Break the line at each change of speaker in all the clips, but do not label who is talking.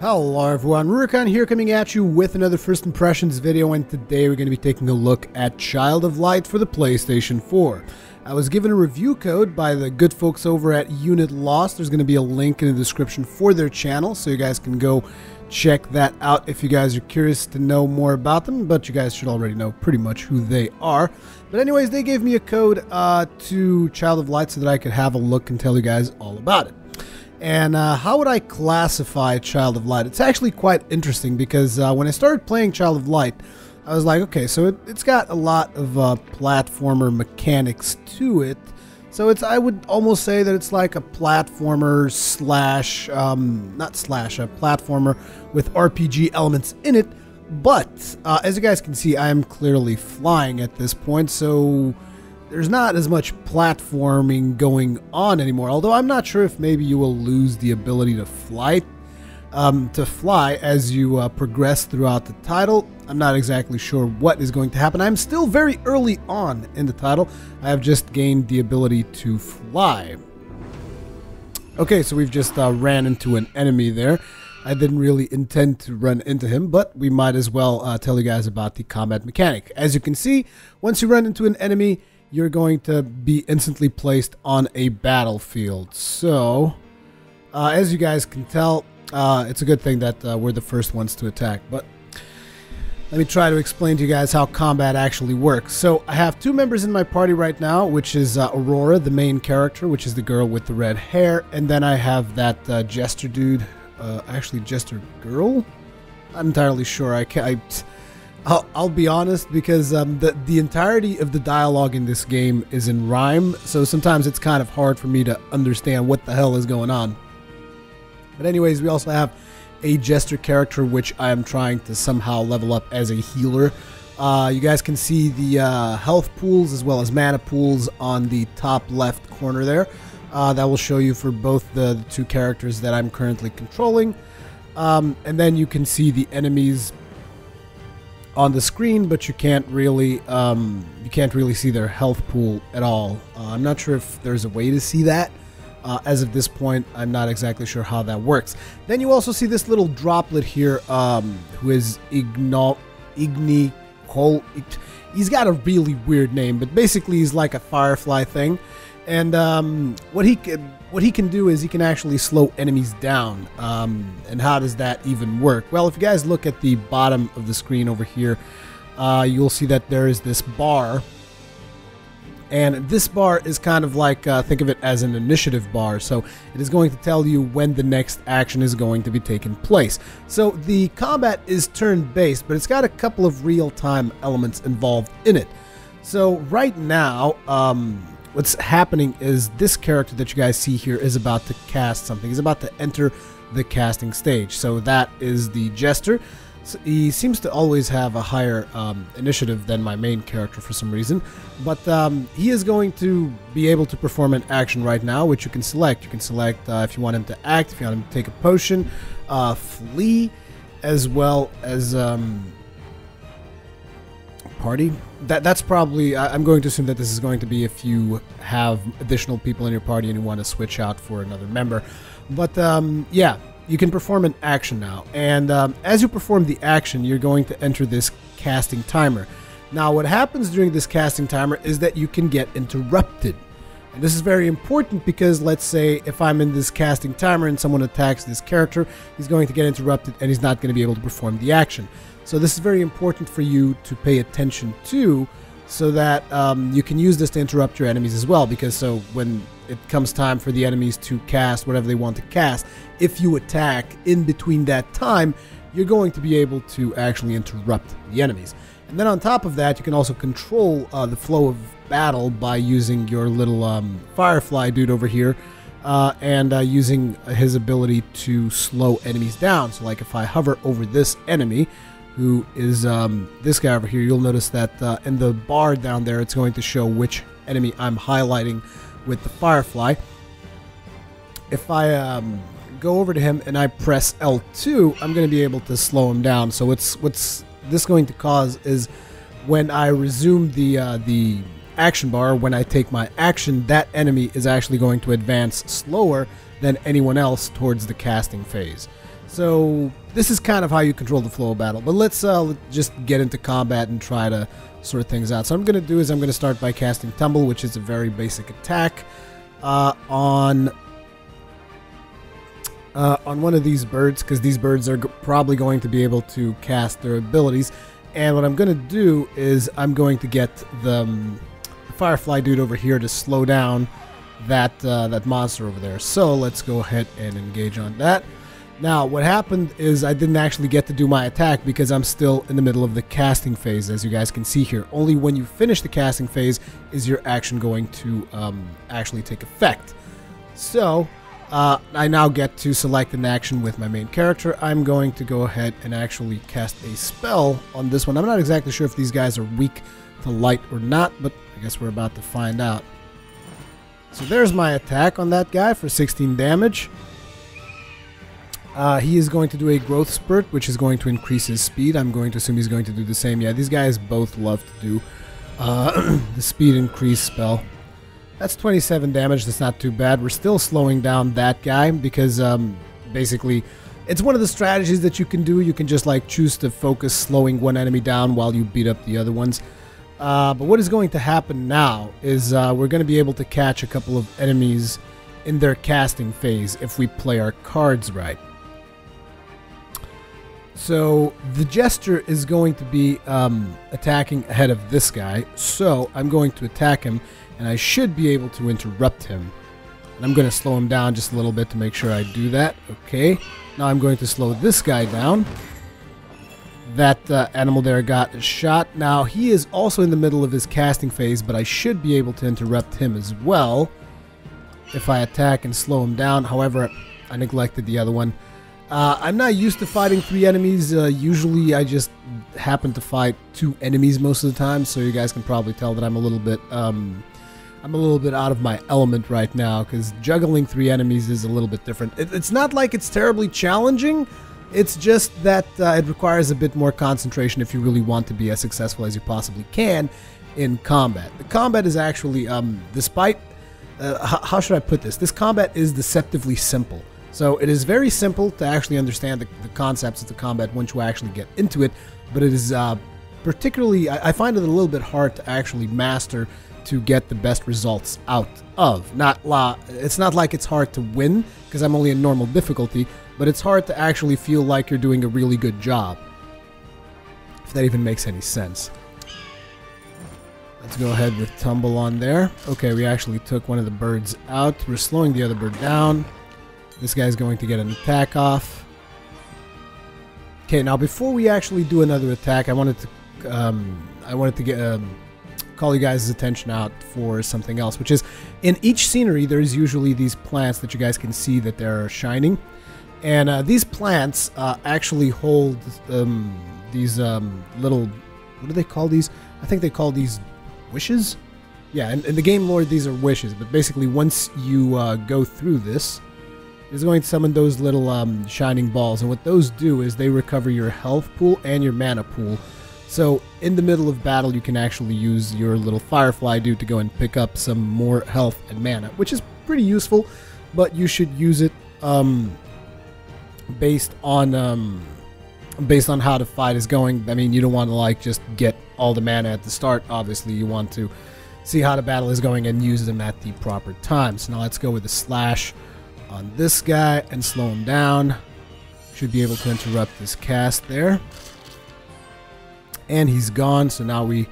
Hello everyone, Rurikhan here coming at you with another First Impressions video, and today we're going to be taking a look at Child of Light for the PlayStation 4. I was given a review code by the good folks over at Unit Lost. There's going to be a link in the description for their channel, so you guys can go check that out if you guys are curious to know more about them, but you guys should already know pretty much who they are. But anyways, they gave me a code to Child of Light so that I could have a look and tell you guys all about it. And how would I classify Child of Light? It's actually quite interesting because when I started playing Child of Light, I was like, okay, so it's got a lot of platformer mechanics to it. So I would almost say that it's like a platformer slash, not slash, a platformer with RPG elements in it. But as you guys can see, I am clearly flying at this point, so there's not as much platforming going on anymore, although I'm not sure if maybe you will lose the ability to fly as you progress throughout the title. I'm not exactly sure what is going to happen. I'm still very early on in the title. I have just gained the ability to fly. Okay, so we've just ran into an enemy there. I didn't really intend to run into him, but we might as well tell you guys about the combat mechanic. As you can see, once you run into an enemy, you're going to be instantly placed on a battlefield. So, as you guys can tell, it's a good thing that we're the first ones to attack. But let me try to explain to you guys how combat actually works. So, I have two members in my party right now, which is Aurora, the main character, which is the girl with the red hair. And then I have that Jester dude, actually Jester girl? Not entirely sure. I'll be honest, because the entirety of the dialogue in this game is in rhyme, so sometimes it's kind of hard for me to understand what the hell is going on. But anyways, we also have a Jester character, which I am trying to somehow level up as a healer. You guys can see the health pools as well as mana pools on the top left corner there. That will show you for both the two characters that I'm currently controlling. And then you can see the enemies on the screen, but you can't really see their health pool at all. I'm not sure if there's a way to see that. As of this point, I'm not exactly sure how that works. Then you also see this little droplet here, who is Igni Cole. He's got a really weird name, but basically he's like a firefly thing. And what he can do is he can actually slow enemies down. And how does that even work? Well, if you guys look at the bottom of the screen over here, you'll see that there is this bar. And this bar is kind of like, think of it as an initiative bar. So it is going to tell you when the next action is going to be taking place. So the combat is turn-based, but it's got a couple of real-time elements involved in it. So right now, what's happening is this character that you guys see here is about to cast something. He's about to enter the casting stage. So that is the Jester. So he seems to always have a higher initiative than my main character for some reason. But he is going to be able to perform an action right now, which you can select. You can select if you want him to act, if you want him to take a potion, flee, as well as party. That's probably, I'm going to assume that this is going to be if you have additional people in your party and you want to switch out for another member. But yeah, you can perform an action now, and as you perform the action, you're going to enter this casting timer. Now what happens during this casting timer is that you can get interrupted. And this is very important because, let's say if I'm in this casting timer and someone attacks this character, he's going to get interrupted and he's not going to be able to perform the action. So this is very important for you to pay attention to, so that you can use this to interrupt your enemies as well, because so when it comes time for the enemies to cast whatever they want to cast, if you attack in between that time, you're going to be able to actually interrupt the enemies. And then on top of that, you can also control the flow of battle by using your little firefly dude over here, and using his ability to slow enemies down. So like if I hover over this enemy, who is this guy over here, you'll notice that in the bar down there, it's going to show which enemy I'm highlighting with the firefly. If I go over to him and I press L2, I'm going to be able to slow him down. So what's this going to cause is when I resume the action bar, when I take my action, that enemy is actually going to advance slower than anyone else towards the casting phase. So this is kind of how you control the flow of battle. But let's just get into combat and try to sort things out. So what I'm going to do is I'm going to start by casting Tumble, which is a very basic attack on one of these birds, because these birds are probably going to be able to cast their abilities. And what I'm going to do is I'm going to get the Firefly dude over here to slow down that monster over there. So let's go ahead and engage on that. Now, what happened is I didn't actually get to do my attack because I'm still in the middle of the casting phase, as you guys can see here. Only when you finish the casting phase is your action going to actually take effect. So, I now get to select an action with my main character. I'm going to go ahead and actually cast a spell on this one. I'm not exactly sure if these guys are weak to light or not, but I guess we're about to find out. So there's my attack on that guy for 16 damage. He is going to do a growth spurt, which is going to increase his speed. I'm going to assume he's going to do the same. Yeah, these guys both love to do the speed increase spell. That's 27 damage. That's not too bad. We're still slowing down that guy because basically it's one of the strategies that you can do. You can just like choose to focus slowing one enemy down while you beat up the other ones. But what is going to happen now is we're going to be able to catch a couple of enemies in their casting phase if we play our cards right. So the Jester is going to be attacking ahead of this guy, so I'm going to attack him, and I should be able to interrupt him. And I'm going to slow him down just a little bit to make sure I do that. Okay, now I'm going to slow this guy down. That animal there got a shot. Now he is also in the middle of his casting phase, but I should be able to interrupt him as well if I attack and slow him down. However, I neglected the other one. I'm not used to fighting 3 enemies. Usually I just happen to fight 2 enemies most of the time, so you guys can probably tell that I'm a little bit out of my element right now, because juggling 3 enemies is a little bit different. It's not like it's terribly challenging. It's just that it requires a bit more concentration if you really want to be as successful as you possibly can in combat. The combat is actually, despite how should I put this? This combat is deceptively simple. So it is very simple to actually understand the concepts of the combat once you actually get into it, but it is particularly, I find it a little bit hard to actually master to get the best results out of. It's not like it's hard to win, because I'm only in normal difficulty, but it's hard to actually feel like you're doing a really good job, if that even makes any sense. Let's go ahead with Tumble on there. Okay, we actually took one of the birds out. We're slowing the other bird down. This guy's going to get an attack off. Okay, now before we actually do another attack, I wanted to get call you guys' attention out for something else, which is in each scenery there's usually these plants that you guys can see that they're shining, and these plants actually hold these little, what do they call these? I think they call these wishes. Yeah, in the game lore these are wishes, but basically once you go through this, it's going to summon those little shining balls, and what those do is they recover your health pool and your mana pool. So in the middle of battle you can actually use your little Firefly dude to go and pick up some more health and mana, which is pretty useful, but you should use it based on how the fight is going. I mean, you don't want to like just get all the mana at the start. Obviously you want to see how the battle is going and use them at the proper time. So now let's go with the slash on this guy and slow him down. Should be able to interrupt this cast there. And he's gone, so now we're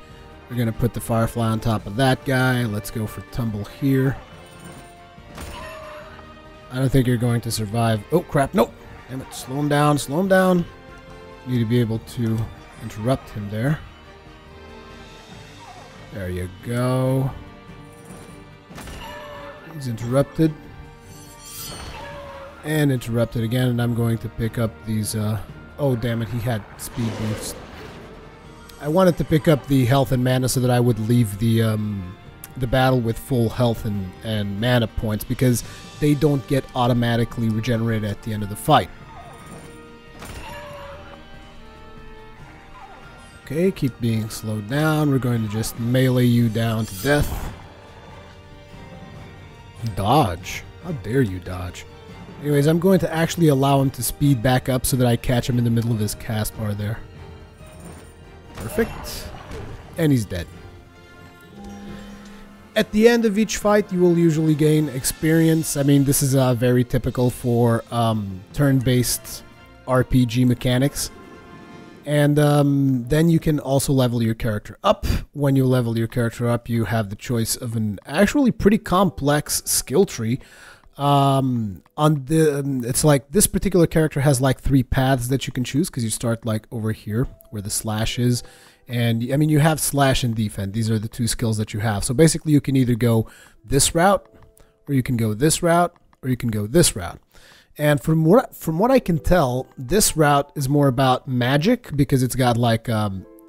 going to put the Firefly on top of that guy. Let's go for Tumble here. I don't think you're going to survive. Oh, crap. Nope. Damn it. Slow him down. Slow him down. Need to be able to interrupt him there. There you go. He's interrupted. And interrupted again, and I'm going to pick up these, oh damn it, he had speed boost. I wanted to pick up the health and mana so that I would leave the battle with full health and mana points, because they don't get automatically regenerated at the end of the fight. Okay, keep being slowed down. We're going to just melee you down to death. Dodge. How dare you dodge? Anyways, I'm going to actually allow him to speed back up so that I catch him in the middle of his cast bar there. Perfect. And he's dead. At the end of each fight, you will usually gain experience. I mean, this is very typical for turn-based RPG mechanics. And then you can also level your character up. When you level your character up, you have the choice of an actually pretty complex skill tree. It's like this particular character has like 3 paths that you can choose, because you start like over here where the slash is. And I mean, you have slash and defend. These are the 2 skills that you have. So basically you can either go this route, or you can go this route, or you can go this route. And from what I can tell, this route is more about magic, because it's got like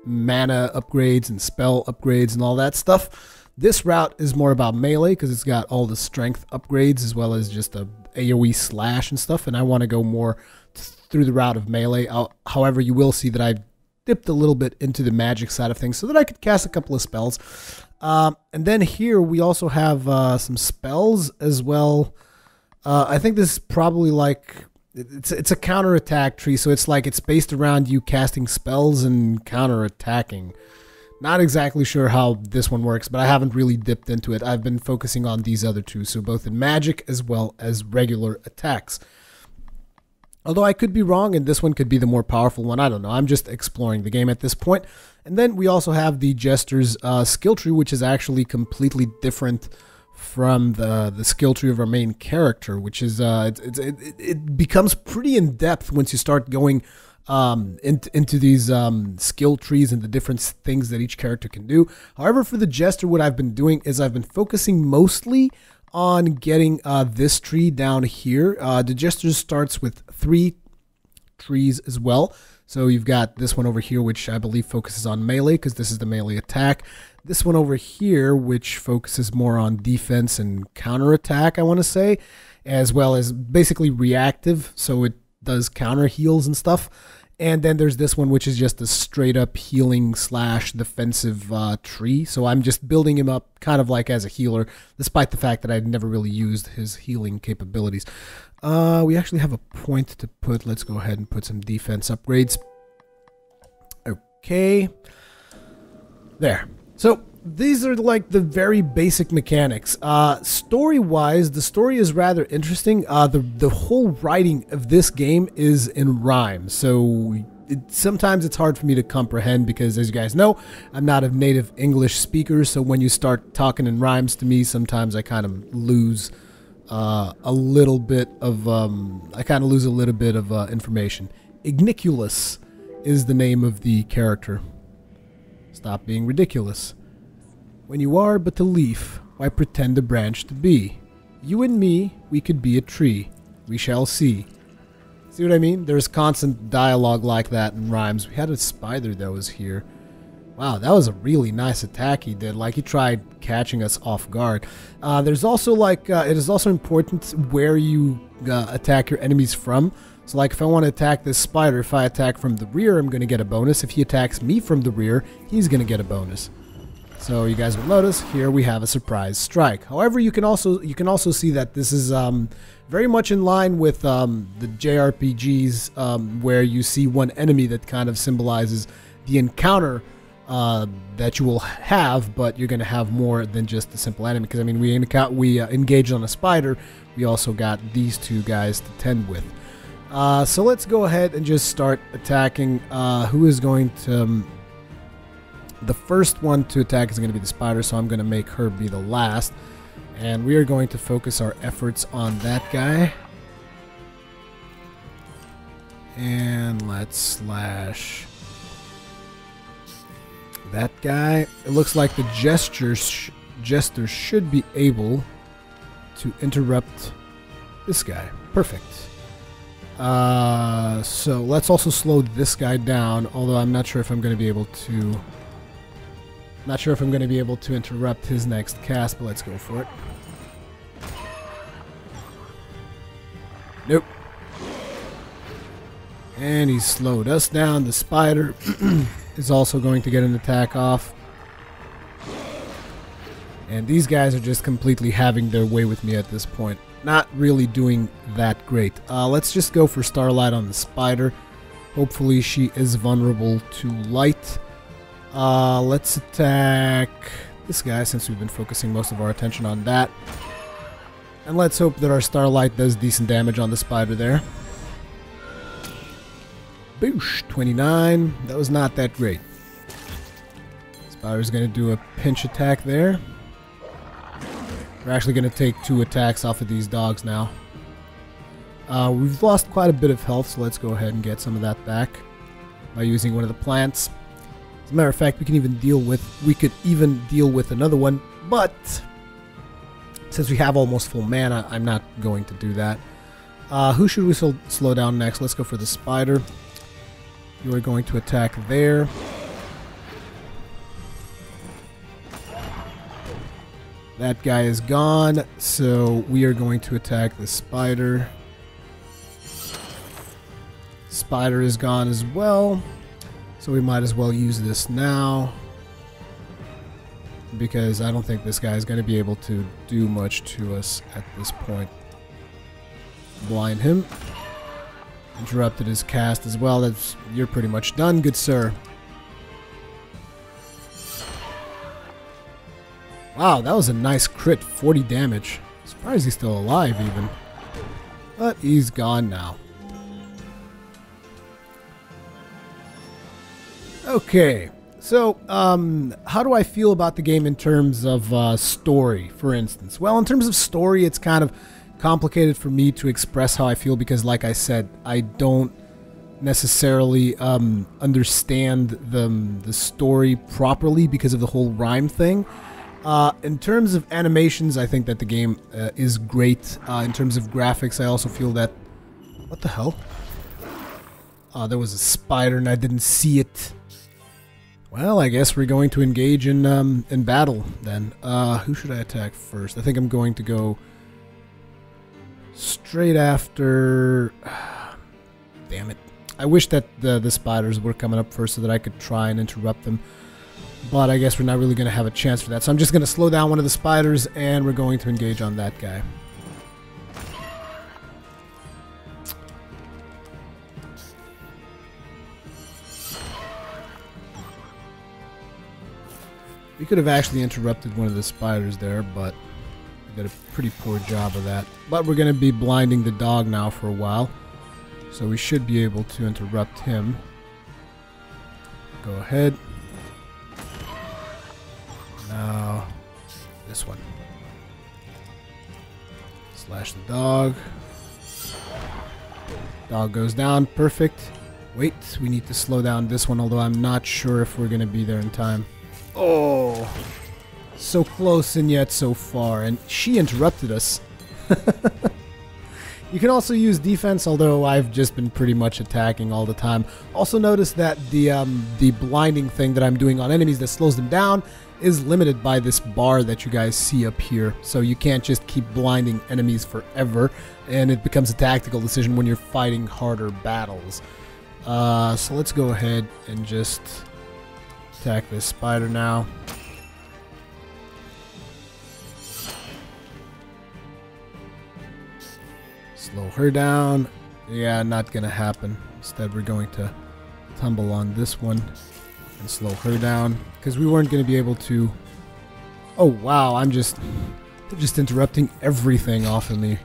mana upgrades and spell upgrades and all that stuff. This route is more about melee, because it's got all the strength upgrades as well as just a AoE slash and stuff. And I want to go more through the route of melee. However, you will see that I've dipped a little bit into the magic side of things so that I could cast a couple of spells. And then here we also have some spells as well. I think this is probably like, it's a counterattack tree, so it's like it's based around you casting spells and counterattacking. Not exactly sure how this one works, but I haven't really dipped into it. I've been focusing on these other 2, so both in magic as well as regular attacks. Although I could be wrong, and this one could be the more powerful one. I don't know. I'm just exploring the game at this point. And then we also have the Jester's skill tree, which is actually completely different from the skill tree of our main character, which is it becomes pretty in depth once you start going into these skill trees and the different things that each character can do. However, for the Jester, what I've been doing is I've been focusing mostly on getting this tree down here. The Jester starts with 3 trees as well. So you've got this one over here, which I believe focuses on melee, because this is the melee attack. This one over here, which focuses more on defense and counterattack, I want to say, as well as basically reactive, so it does counter heals and stuff. And then there's this one, which is just a straight up healing slash defensive tree. So I'm just building him up kind of like as a healer, despite the fact that I'd never really used his healing capabilities. We actually have a point to put. Let's go ahead and put some defense upgrades. Okay. There. So these are like the very basic mechanics. Story-wise, the story is rather interesting. The whole writing of this game is in rhyme, so sometimes it's hard for me to comprehend, because as you guys know, I'm not a native English speaker, so when you start talking in rhymes to me, sometimes I kind of lose a little bit of information. Igniculus is the name of the character. Stop being ridiculous. When you are but a leaf, why pretend a branch to be? You and me, we could be a tree. We shall see. See what I mean? There's constant dialogue like that in rhymes. We had a spider that was here. Wow, that was a really nice attack he did. Like, he tried catching us off guard. There's also like, it is also important where you attack your enemies from. So like, if I want to attack this spider, if I attack from the rear, I'm going to get a bonus. If he attacks me from the rear, he's going to get a bonus. So you guys will notice here we have a surprise strike. However, you can also see that this is very much in line with the JRPGs, where you see one enemy that kind of symbolizes the encounter that you will have, but you're going to have more than just a simple enemy. Because I mean, we engaged on a spider, we also got these 2 guys to tend with. So let's go ahead and just start attacking. Who is going to... The first one to attack is going to be the spider, so I'm going to make her be the last. And we are going to focus our efforts on that guy. And let's slash that guy. It looks like the Jester should be able to interrupt this guy. Perfect. So let's also slow this guy down, although I'm not sure if I'm going to be able to... Not sure if I'm going to be able to interrupt his next cast, but let's go for it. Nope. And he slowed us down. The spider is also going to get an attack off. And these guys are just completely having their way with me at this point. Not really doing that great. Let's just go for Starlight on the spider. Hopefully she is vulnerable to light. Let's attack this guy since we've been focusing most of our attention on that. And let's hope that our Starlight does decent damage on the spider there. Boosh! 29. That was not that great. Spider's going to do a pinch attack there. We're actually going to take 2 attacks off of these dogs now. We've lost quite a bit of health, so let's go ahead and get some of that back by using one of the plants. As a matter of fact, we could even deal with another one, but since we have almost full mana, I'm not going to do that. Who should we slow down next? Let's go for the spider. You are going to attack there. That guy is gone, so we are going to attack the spider. Spider is gone as well, so we might as well use this now, because I don't think this guy is going to be able to do much to us at this point. Blind him. Interrupted his cast as well. You're pretty much done, good sir. Wow, that was a nice crit, 40 damage. Surprised he's still alive even. But he's gone now. Okay, so how do I feel about the game in terms of story, for instance? Well, in terms of story, it's kind of complicated for me to express how I feel because, like I said, I don't necessarily understand the story properly because of the whole rhyme thing. In terms of animations, I think that the game is great. In terms of graphics, I also feel that... What the hell? There was a spider and I didn't see it. Well, I guess we're going to engage in battle then. Who should I attack first? I think I'm going to go straight after... Damn it. I wish that the spiders were coming up first so that I could try and interrupt them. But I guess we're not really going to have a chance for that. So I'm just going to slow down one of the spiders and we're going to engage on that guy. We could have actually interrupted one of the spiders there, but we did a pretty poor job of that. But we're going to be blinding the dog now for a while. So we should be able to interrupt him. Go ahead. Now, this one. Slash the dog. Dog goes down. Perfect. Wait, we need to slow down this one, although I'm not sure if we're going to be there in time. Oh, so close and yet so far. And she interrupted us. You can also use defense, although I've just been pretty much attacking all the time. Also notice that the blinding thing that I'm doing on enemies that slows them down is limited by this bar that you guys see up here. So you can't just keep blinding enemies forever, and it becomes a tactical decision when you're fighting harder battles. So let's go ahead and just attack this spider now. Slow her down. Yeah, not gonna happen. Instead, we're going to tumble on this one and slow her down because we weren't going to be able to... Oh, wow, I'm just interrupting everything off of me.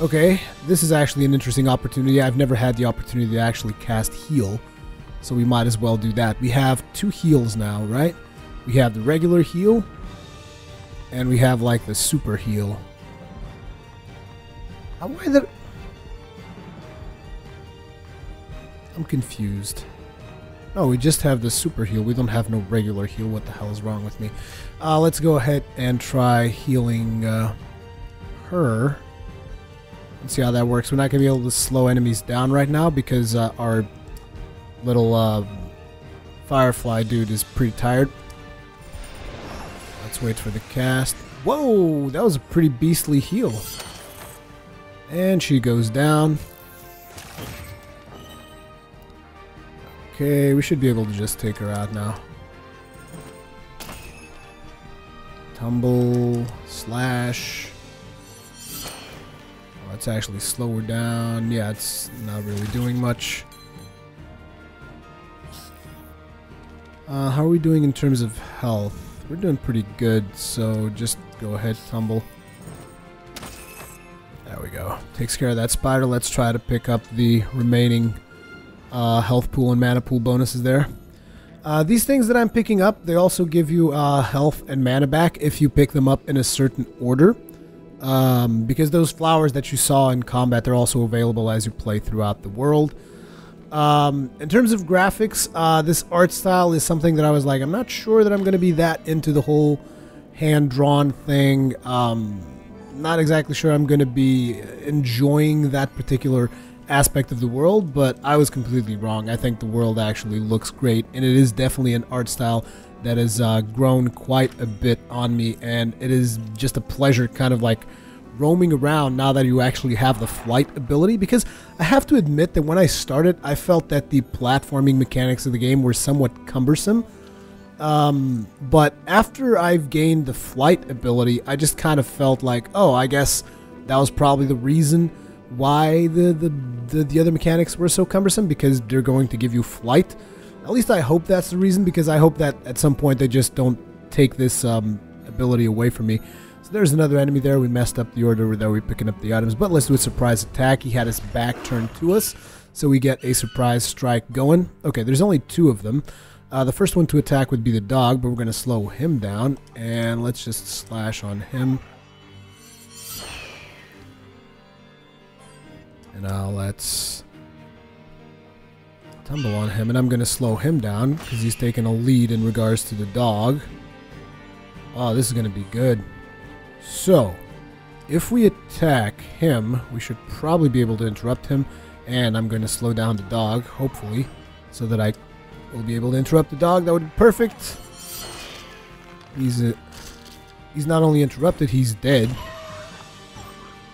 Okay, this is actually an interesting opportunity. I've never had the opportunity to actually cast heal, so we might as well do that. We have 2 heals now, right? We have the regular heal, and we have, like, the super heal. Why the... I'm confused. No, we just have the super heal. We don't have no regular heal. What the hell is wrong with me? Let's go ahead and try healing her. Let's see how that works. We're not going to be able to slow enemies down right now because our little firefly dude is pretty tired. Let's wait for the cast. Whoa, that was a pretty beastly heal. And she goes down. Okay, we should be able to just take her out now. Tumble, slash. Oh, it's actually slower down. Yeah, it's not really doing much. How are we doing in terms of health? We're doing pretty good, so just go ahead, tumble. There we go. Takes care of that spider. Let's try to pick up the remaining health pool and mana pool bonuses there. These things that I'm picking up, they also give you health and mana back if you pick them up in a certain order. Because those flowers that you saw in combat, they're also available as you play throughout the world. In terms of graphics, this art style is something that I was like, I'm not sure that I'm going to be that into the whole hand-drawn thing. Not exactly sure I'm going to be enjoying that particular aspect of the world, but I was completely wrong. I think the world actually looks great, and it is definitely an art style that has grown quite a bit on me, and it is just a pleasure kind of like roaming around now that you actually have the flight ability, because I have to admit that when I started, I felt that the platforming mechanics of the game were somewhat cumbersome. But after I've gained the flight ability, I just kind of felt like, oh, I guess that was probably the reason why the other mechanics were so cumbersome, because they're going to give you flight. At least I hope that's the reason, because I hope that at some point they just don't take this ability away from me. So there's another enemy there. We messed up the order that we're picking up the items, but let's do a surprise attack. He had his back turned to us, so we get a surprise strike going. Okay, there's only two of them. The first one to attack would be the dog, but we're going to slow him down, and let's just slash on him. And now let's tumble on him, and I'm going to slow him down because he's taking a lead in regards to the dog. Oh, this is going to be good. So, if we attack him, we should probably be able to interrupt him, and I'm going to slow down the dog, hopefully, so that I will be able to interrupt the dog. That would be perfect. He's not only interrupted, he's dead.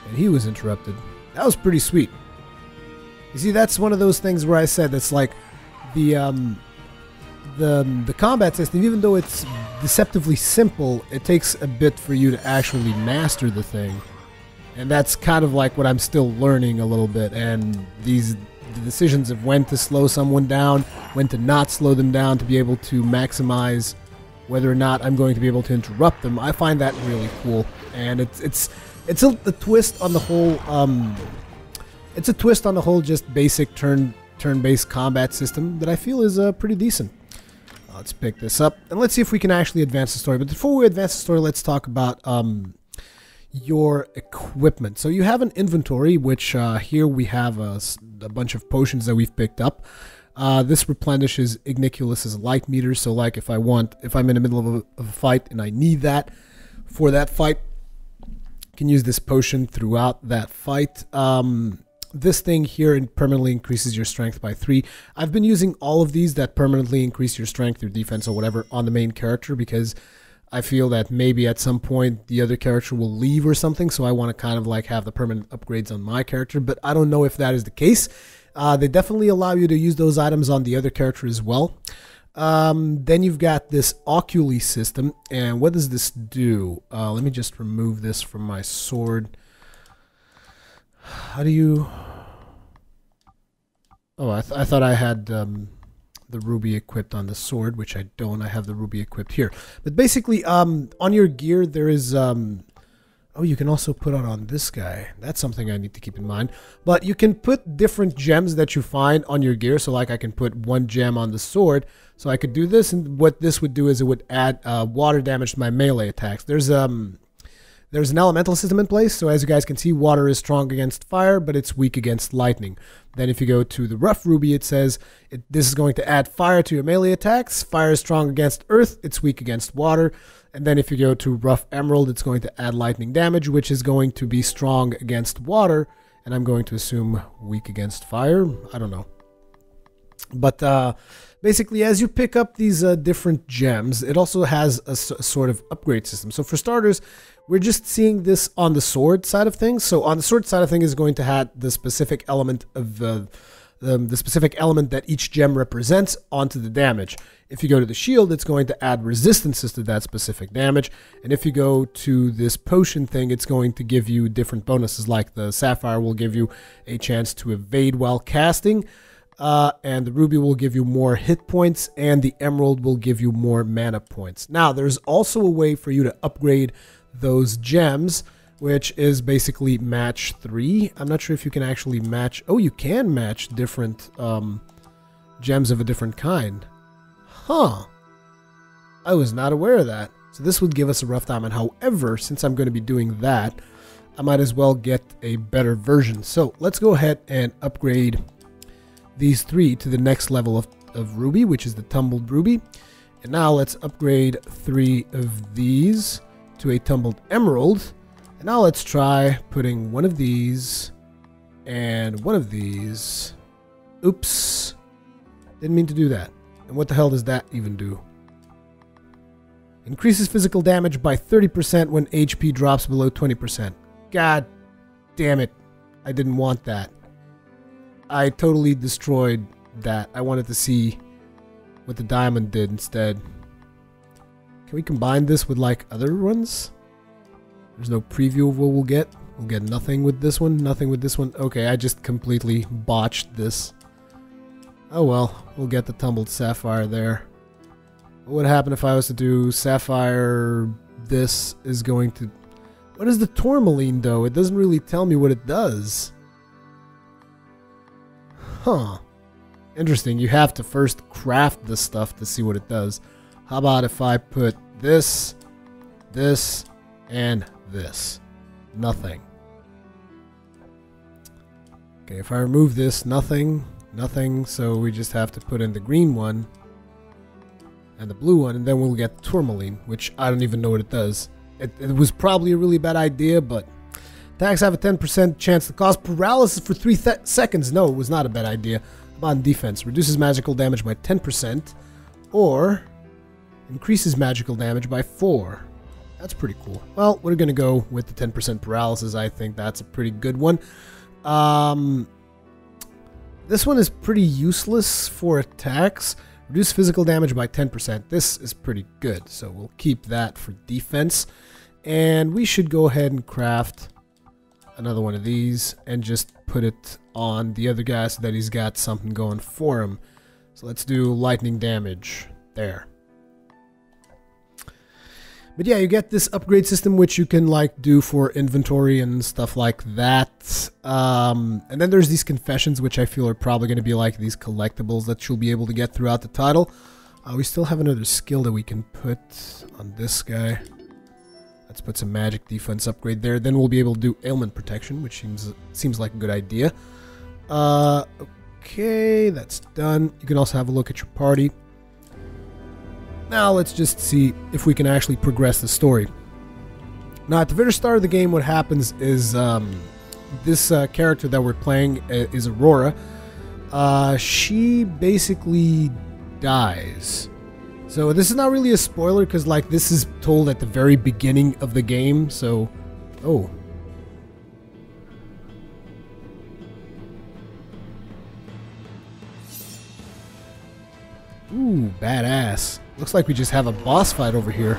And he was interrupted. That was pretty sweet. You see, that's one of those things where I said that's like the combat system, even though it's deceptively simple, it takes a bit for you to actually master the thing. And that's kind of like what I'm still learning a little bit. And the decisions of when to slow someone down, when to not slow them down, to be able to maximize whether or not I'm going to be able to interrupt them, I find that really cool. And it's a twist on the whole. It's a twist on the whole just basic turn-based combat system that I feel is pretty decent. Let's pick this up and let's see if we can actually advance the story. But before we advance the story, let's talk about your equipment. So you have an inventory, which here we have a bunch of potions that we've picked up. This replenishes Igniculus's light meter. So like if I'm in the middle of a fight and I need that for that fight, I can use this potion throughout that fight. This thing here permanently increases your strength by 3. I've been using all of these that permanently increase your strength, your defense, or whatever on the main character, because I feel that maybe at some point the other character will leave or something, so I want to kind of like have the permanent upgrades on my character, but I don't know if that is the case. They definitely allow you to use those items on the other character as well. Then you've got this oculi system, and what does this do? Let me just remove this from my sword. How do you... Oh, I thought I had the ruby equipped on the sword, which I don't. I have the ruby equipped here. But basically, on your gear, there is... Oh, you can also put it on this guy. That's something I need to keep in mind. But you can put different gems that you find on your gear. So like I can put one gem on the sword. So I could do this. And what this would do is it would add water damage to my melee attacks. There's an elemental system in place, so as you guys can see, water is strong against fire, but it's weak against lightning. Then if you go to the rough ruby, it says this is going to add fire to your melee attacks. Fire is strong against earth, it's weak against water. And then if you go to rough emerald, it's going to add lightning damage, which is going to be strong against water, and I'm going to assume weak against fire. I don't know. But basically, as you pick up these different gems, it also has a sort of upgrade system. So for starters, we're just seeing this on the sword side of things. So on the sword side of things is going to have the specific element of the specific element that each gem represents onto the damage. If you go to the shield, it's going to add resistances to that specific damage. And if you go to this potion thing, it's going to give you different bonuses, like the sapphire will give you a chance to evade while casting. And the ruby will give you more hit points, and the emerald will give you more mana points. Now, there's also a way for you to upgrade those gems, which is basically match 3. I'm not sure if you can actually match... Oh, you can match different gems of a different kind. Huh. I was not aware of that. So this would give us a rough time. And however, since I'm going to be doing that, I might as well get a better version. So let's go ahead and upgrade these 3 to the next level of ruby, which is the tumbled ruby. And now let's upgrade 3 of these to a tumbled emerald. And now let's try putting one of these and one of these. Oops. Didn't mean to do that. And what the hell does that even do? Increases physical damage by 30% when HP drops below 20%. God damn it. I didn't want that. I totally destroyed that. I wanted to see what the diamond did instead. Can we combine this with like other ones? There's no preview of what we'll get. We'll get nothing with this one, nothing with this one. Okay, I just completely botched this. Oh well, we'll get the tumbled sapphire there. What would happen if I was to do sapphire? This is going to... What is the tourmaline though? It doesn't really tell me what it does. Huh. Interesting. You have to first craft this stuff to see what it does. How about if I put this, this, and this? Nothing. Okay, if I remove this, nothing, nothing. So we just have to put in the green one and the blue one, and then we'll get tourmaline, which I don't even know what it does. It was probably a really bad idea, but attacks have a 10% chance to cause paralysis for 3 seconds. No, it was not a bad idea. How about in defense? Reduces magical damage by 10%, or increases magical damage by 4. That's pretty cool. Well, we're going to go with the 10% paralysis. I think that's a pretty good one. This one is pretty useless for attacks. Reduce physical damage by 10%. This is pretty good, so we'll keep that for defense. And we should go ahead and craft another one of these and just put it on the other guy so that he's got something going for him. So let's do lightning damage there. But yeah, you get this upgrade system, which you can like do for inventory and stuff like that. And then there's these confessions, which I feel are probably going to be like these collectibles that you'll be able to get throughout the title. We still have another skill that we can put on this guy. Let's put some magic defense upgrade there. Then we'll be able to do ailment protection, which seems like a good idea. Okay, that's done. You can also have a look at your party. Now let's just see if we can actually progress the story. Now at the very start of the game, what happens is this character that we're playing is Aurora. She basically dies. So this is not really a spoiler because like this is told at the very beginning of the game. So, oh. Ooh, badass. Looks like we just have a boss fight over here.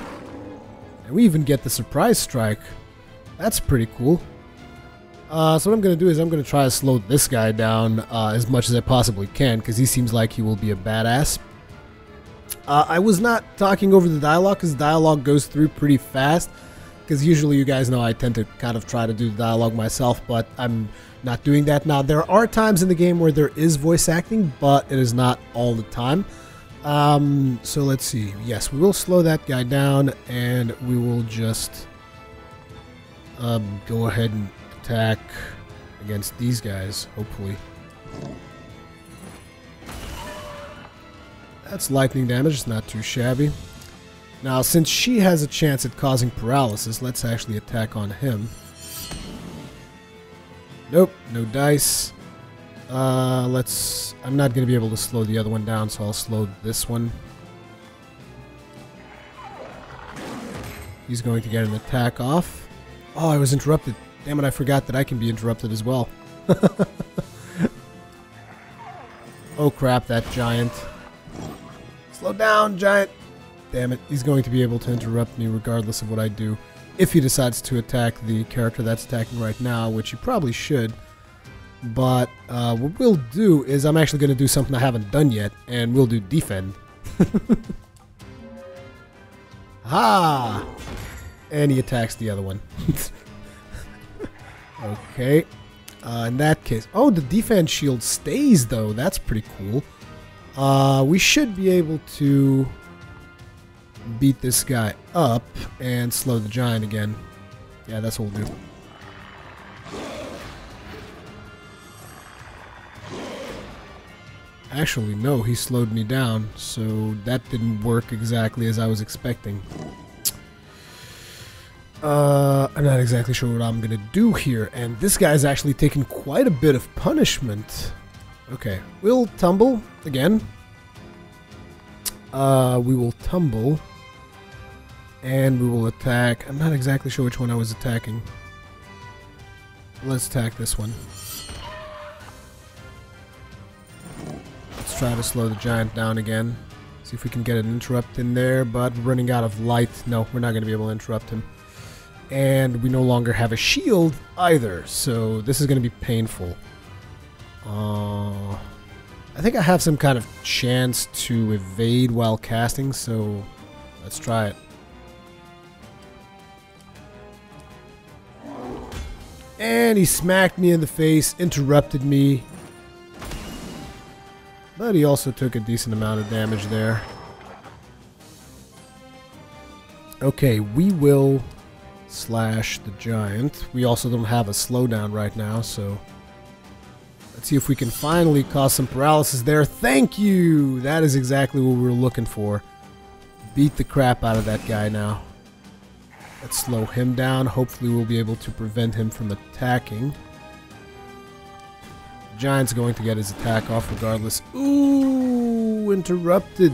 And we even get the surprise strike. That's pretty cool. So what I'm going to do is I'm going to try to slow this guy down as much as I possibly can, because he seems like he will be a badass. I was not talking over the dialogue, because dialogue goes through pretty fast. Because usually you guys know I tend to kind of try to do the dialogue myself, but I'm not doing that now. There are times in the game where there is voice acting, but it is not all the time. So let's see. Yes, we will slow that guy down, and we will just go ahead and attack against these guys, hopefully. That's lightning damage. It's not too shabby. Now, since she has a chance at causing paralysis, let's actually attack on him. Nope, no dice. I'm not going to be able to slow the other one down, so I'll slow this one. He's going to get an attack off. Oh, I was interrupted. Damn it, I forgot that I can be interrupted as well. Oh crap, that giant. Slow down, giant. Damn it, he's going to be able to interrupt me regardless of what I do. If he decides to attack the character that's attacking right now, which he probably should. But what we'll do is I'm actually going to do something I haven't done yet, and we'll do defend. Ha! And he attacks the other one. Okay. In that case... Oh, the defense shield stays, though. That's pretty cool. We should be able to beat this guy up and slow the giant again. Yeah, that's what we'll do. Actually, no, he slowed me down, so that didn't work exactly as I was expecting. I'm not exactly sure what I'm gonna do here, and this guy's actually taken quite a bit of punishment. Okay, we'll tumble again. We will tumble, and we will attack. I'm not exactly sure which one I was attacking. Let's attack this one. Let's try to slow the giant down again. See if we can get an interrupt in there, but we're running out of light. No, we're not going to be able to interrupt him. And we no longer have a shield either, so this is going to be painful. I think I have some kind of chance to evade while casting, so let's try it. And he smacked me in the face, interrupted me. But he also took a decent amount of damage there. Okay, we will slash the giant. We also don't have a slowdown right now, so let's see if we can finally cause some paralysis there. Thank you! That is exactly what we were looking for. Beat the crap out of that guy now. Let's slow him down. Hopefully we'll be able to prevent him from attacking. The giant's going to get his attack off regardless. Ooh, interrupted.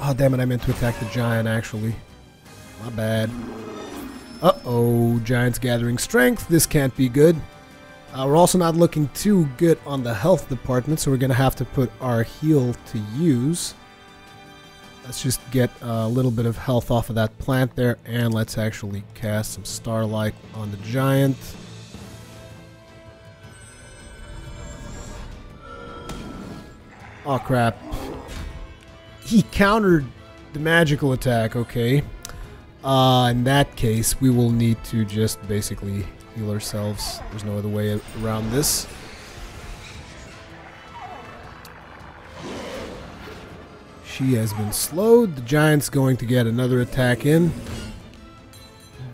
Oh, damn it, I meant to attack the giant, actually. My bad. Uh-oh, giant's gathering strength. This can't be good. We're also not looking too good on the health department, so we're going to have to put our heal to use. Let's just get a little bit of health off of that plant there, and let's actually cast some Starlight on the giant. Oh, crap. He countered the magical attack, okay. In that case, we will need to just basically heal ourselves. There's no other way around this. She has been slowed. The giant's going to get another attack in.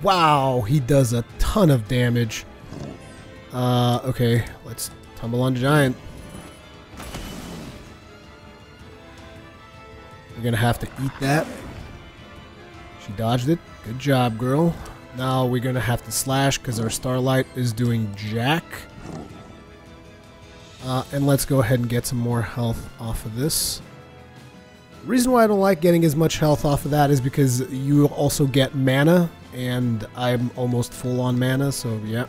Wow, he does a ton of damage. Okay, let's tumble on the giant. We're gonna have to eat that. She dodged it. Good job, girl. Now we're gonna have to slash because our Starlight is doing jack. And let's go ahead and get some more health off of this. The reason why I don't like getting as much health off of that is because you also get mana, and I'm almost full on mana, so yeah.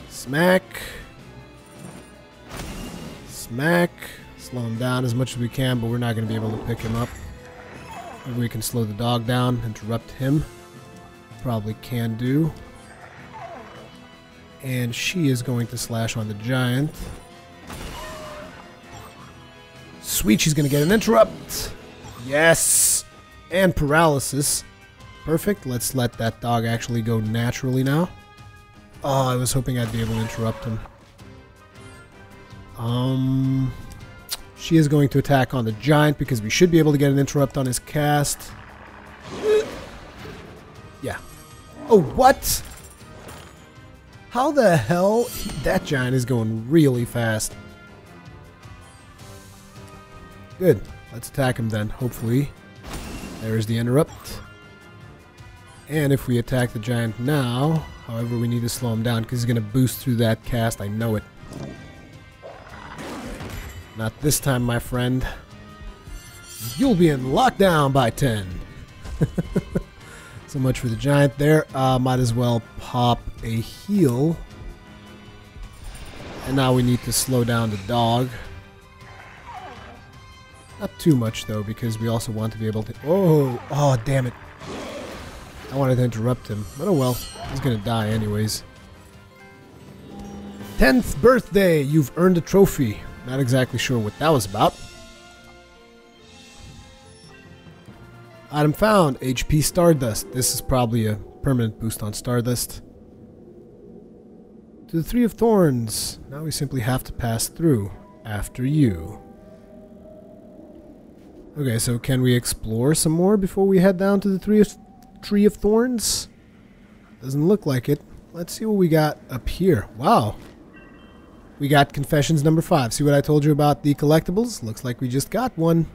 Smack. Smack. Slow him down as much as we can, but we're not going to be able to pick him up. Maybe we can slow the dog down, interrupt him. Probably can do. And she is going to slash on the giant. Sweet, she's going to get an interrupt. Yes! And paralysis. Perfect. Let's let that dog actually go naturally now. Oh, I was hoping I'd be able to interrupt him. She is going to attack on the giant because we should be able to get an interrupt on his cast. Yeah. Oh, what? How the hell? That giant is going really fast. Good. Let's attack him then, hopefully. There's the interrupt. And if we attack the giant now, however, we need to slow him down because he's going to boost through that cast. I know it. Not this time, my friend. You'll be in lockdown by 10. So much for the giant there. Might as well pop a heal. And now we need to slow down the dog. Not too much though, because we also want to be able to... Oh, damn it. I wanted to interrupt him, but oh well. He's gonna die anyways. 10th birthday! You've earned a trophy. Not exactly sure what that was about. Item found, HP Stardust. This is probably a permanent boost on Stardust. To the Three of Thorns. Now we simply have to pass through. After you. Okay, so can we explore some more before we head down to the Tree of Thorns? Doesn't look like it. Let's see what we got up here. Wow. We got Confessions number 5. See what I told you about the collectibles? Looks like we just got one.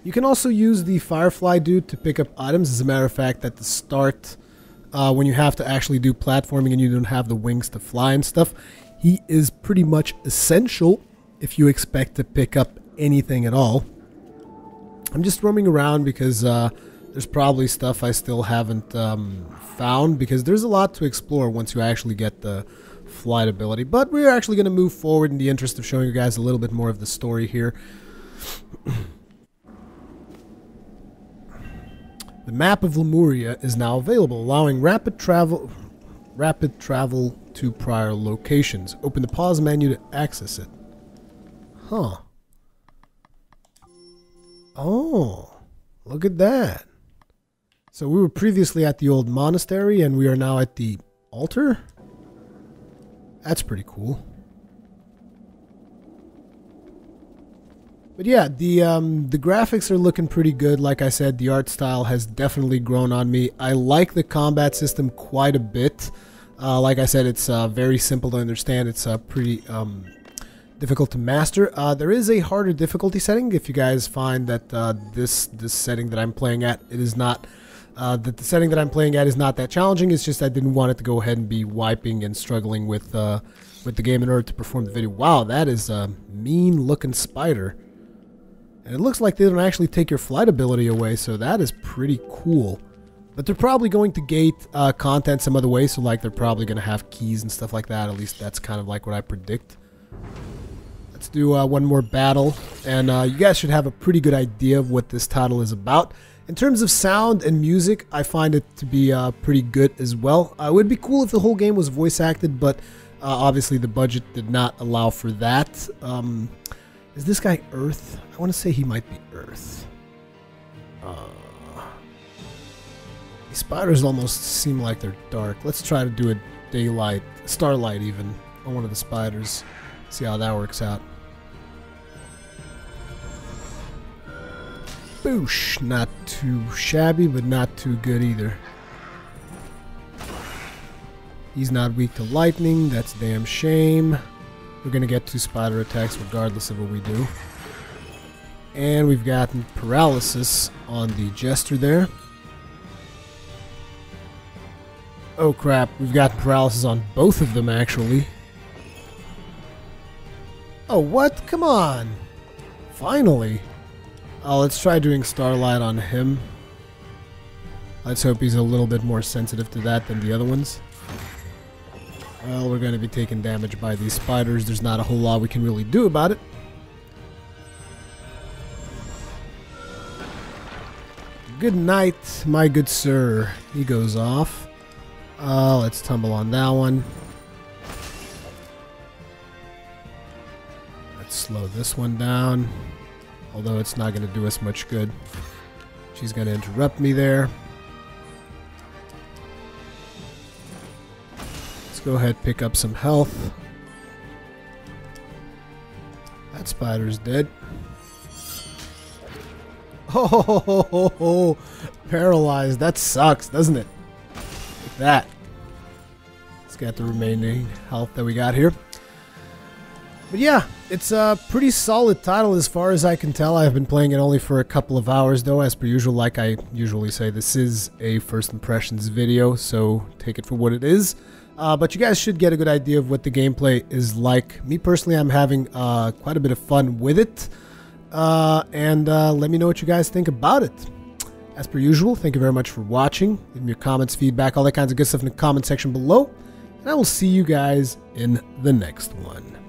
You can also use the Firefly dude to pick up items. As a matter of fact, at the start, when you have to actually do platforming and you don't have the wings to fly and stuff, he is pretty much essential if you expect to pick up anything at all. I'm just roaming around because there's probably stuff I still haven't found, because there's a lot to explore once you actually get the flight ability. But we're actually going to move forward in the interest of showing you guys a little bit more of the story here. The map of Lemuria is now available, allowing rapid travel to prior locations. Open the pause menu to access it. Huh. Oh, look at that. So we were previously at the old monastery and we are now at the altar? That's pretty cool. But yeah, the graphics are looking pretty good. Like I said, the art style has definitely grown on me. I like the combat system quite a bit. Like I said, it's very simple to understand. It's pretty difficult to master. There is a harder difficulty setting. If you guys find that this setting that I'm playing at, it is not that the setting that I'm playing at is not that challenging. It's just I didn't want it to go ahead and be wiping and struggling with the game in order to perform the video. Wow, that is a mean looking spider. And it looks like they don't actually take your flight ability away, so that is pretty cool. But they're probably going to gate content some other way, so like they're probably going to have keys and stuff like that. At least that's kind of like what I predict. Let's do one more battle, and you guys should have a pretty good idea of what this title is about. In terms of sound and music, I find it to be pretty good as well. It would be cool if the whole game was voice acted, but obviously the budget did not allow for that. Is this guy Earth? I want to say he might be Earth. These spiders almost seem like they're dark. Let's try to do a daylight, starlight even, on one of the spiders. See how that works out. Boosh! Not too shabby, but not too good either. He's not weak to lightning. That's a damn shame. We're going to get 2 spider attacks regardless of what we do. And we've gotten paralysis on the jester there. Oh crap, we've gotten paralysis on both of them actually. Oh what? Come on! Finally! Let's try doing starlight on him. Let's hope he's a little bit more sensitive to that than the other ones. Well, we're going to be taking damage by these spiders. There's not a whole lot we can really do about it. Good night, my good sir. He goes off. Let's tumble on that one. Let's slow this one down. Although it's not going to do us much good. She's going to interrupt me there. Go ahead, pick up some health. That spider's dead. Oh, paralyzed. That sucks, doesn't it? Like that. Let's get the remaining health that we got here. But yeah, it's a pretty solid title as far as I can tell. I've been playing it only for a couple of hours though. As per usual, like I usually say, this is a first impressions video, so take it for what it is. But you guys should get a good idea of what the gameplay is like. Me personally, I'm having quite a bit of fun with it. And let me know what you guys think about it. As per usual, thank you very much for watching. Leave me your comments, feedback, all that kinds of good stuff in the comment section below. And I will see you guys in the next one.